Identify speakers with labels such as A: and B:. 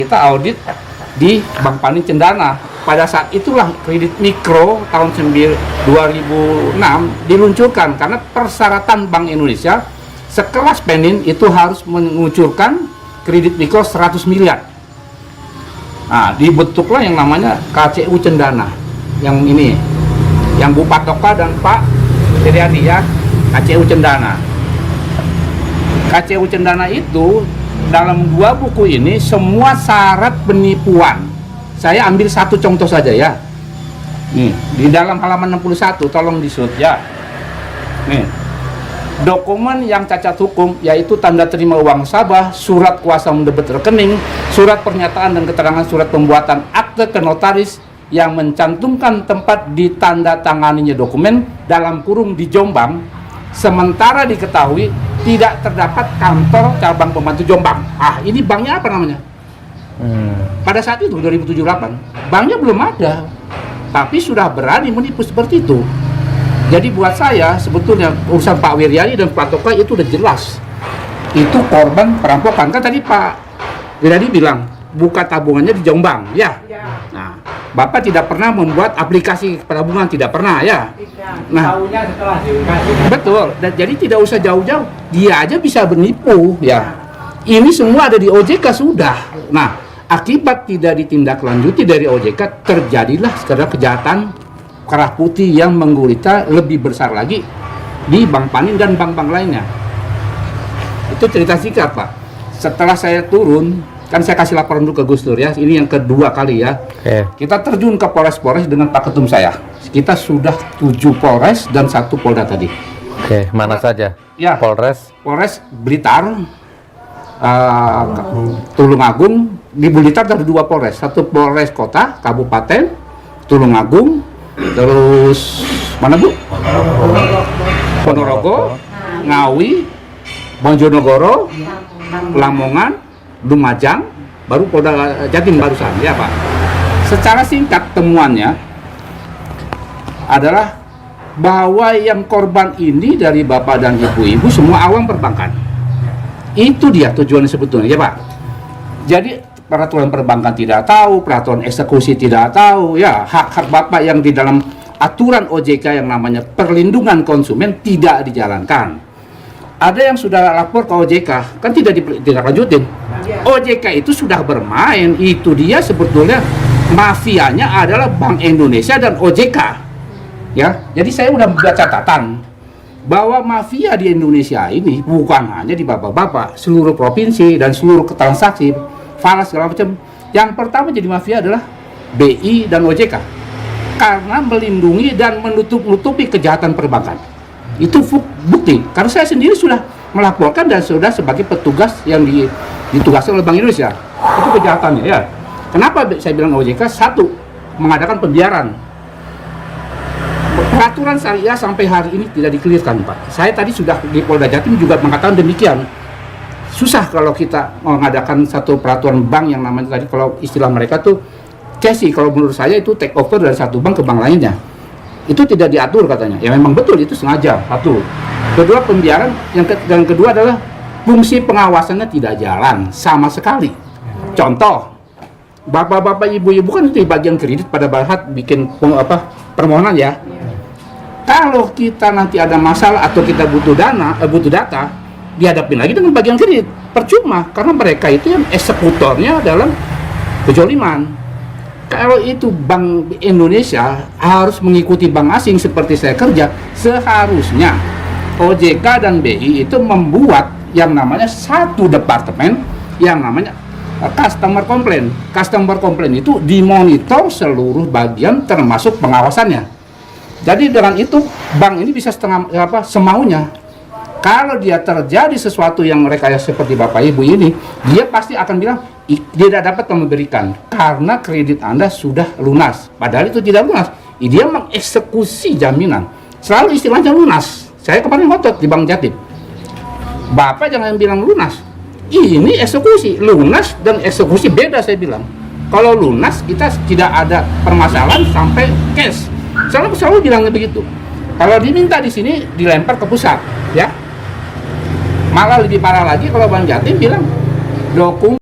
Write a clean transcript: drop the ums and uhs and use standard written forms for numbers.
A: Kita audit di Bank Panin Cendana. Pada saat itulah kredit mikro tahun 2006 diluncurkan karena persyaratan Bank Indonesia sekelas Panin itu harus mengucurkan kredit mikro 100 miliar. Nah, dibentuklah yang namanya KCU Cendana. Yang ini, yang Bu Patoka dan Pak Heriadi ya, KCU Cendana. KCU Cendana itu dalam dua buku ini semua syarat penipuan. Saya ambil satu contoh saja ya. Nih, di dalam halaman 61 tolong disut ya. Nih. Dokumen yang cacat hukum yaitu tanda terima uang nasabah, surat kuasa mendebit rekening, surat pernyataan dan keterangan surat pembuatan akte ke notaris yang mencantumkan tempat ditandatanganinya dokumen dalam kurung di Jombang, sementara diketahui tidak terdapat kantor cabang pembantu Jombang. Ah, ini banknya apa namanya? Pada saat itu 2078 banknya belum ada, tapi sudah berani menipu seperti itu. Jadi buat saya sebetulnya urusan Pak Wiryadi dan Pak Toka itu udah jelas itu korban perampokan. Kan tadi Pak Wiryadi bilang buka tabungannya di Jombang ya. Nah, Bapak tidak pernah membuat aplikasi tabungan, tidak pernah ya. Nah, betul. Dan jadi tidak usah jauh-jauh, dia aja bisa menipu ya. Ini semua ada di OJK sudah. Nah, akibat tidak ditindaklanjuti dari OJK, terjadilah sekedar kejahatan kerah putih yang menggulita lebih besar lagi di Bank Panin dan bank-bank lainnya. Itu cerita singkat, Pak. Setelah saya turun, kan saya kasih laporan dulu ke Gus Dur ya. Ini yang kedua kali ya. Kita terjun ke Polres-Polres dengan Pak Ketum saya. Kita sudah 7 Polres dan 1 Polda tadi.
B: Mana saja?
A: Ya.
B: Polres
A: Blitar, Tulungagung. Di Blitar ada 2 Polres, 1 Polres Kota, Kabupaten, Tulungagung, terus mana Bu? Ponorogo, Ngawi, Bojonegoro, Lamongan, Lumajang, baru Polda Jatim barusan ya Pak. Secara singkat temuannya adalah bahwa yang korban ini dari bapak dan ibu-ibu semua awam perbankan. Itu dia tujuannya sebetulnya ya Pak. Jadi peraturan perbankan tidak tahu, peraturan eksekusi tidak tahu, ya hak-hak bapak yang di dalam aturan OJK yang namanya perlindungan konsumen tidak dijalankan. Ada yang sudah lapor ke OJK, kan tidak lanjutin. OJK itu sudah bermain, itu dia sebetulnya mafianya adalah Bank Indonesia dan OJK. Ya, jadi saya udah buat catatan bahwa mafia di Indonesia ini bukan hanya di bapak-bapak, seluruh provinsi dan seluruh transaksi falas segala macam. Yang pertama jadi mafia adalah BI dan OJK karena melindungi dan menutupi kejahatan perbankan. Itu bukti karena saya sendiri sudah melaporkan dan sudah sebagai petugas yang ditugaskan oleh Bank Indonesia. Itu kejahatannya ya. Kenapa saya bilang OJK? Satu, mengadakan pembiaran. Peraturan syariah sampai hari ini tidak dikelirkan Pak. Saya tadi sudah di Polda Jatim juga mengatakan demikian. Susah kalau kita mengadakan satu peraturan bank yang namanya tadi kalau istilah mereka tuh cesi, kalau menurut saya itu take over dari satu bank ke bank lainnya. Itu tidak diatur katanya. Ya memang betul itu sengaja. Satu. Kedua pembiaran, yang kedua adalah fungsi pengawasannya tidak jalan sama sekali. Contoh, bapak-bapak ibu-ibu kan itu di bagian kredit pada saat bikin permohonan ya. Kalau kita nanti ada masalah atau kita butuh data, dihadapin lagi dengan bagian kredit, percuma karena mereka itu yang eksekutornya dalam kejoliman. Kalau itu Bank Indonesia harus mengikuti bank asing seperti saya kerja, seharusnya OJK dan BI itu membuat yang namanya satu departemen yang namanya customer complaint. Customer complaint itu dimonitor seluruh bagian termasuk pengawasannya. Jadi dengan itu bank ini bisa semaunya. Kalau dia terjadi sesuatu yang rekayasa seperti Bapak Ibu ini, dia pasti akan bilang tidak dapat memberikan karena kredit Anda sudah lunas. Padahal itu tidak lunas. Dia mengeksekusi jaminan. Selalu istilahnya lunas. Saya kemarin ngotot di Bank Jatim. Bapak jangan bilang lunas. Ini eksekusi. Lunas dan eksekusi beda saya bilang. Kalau lunas kita tidak ada permasalahan sampai cash. Selalu bilangnya begitu. Kalau diminta di sini dilempar ke pusat, ya. Malah lebih parah lagi kalau Bank Jatim bilang dokumen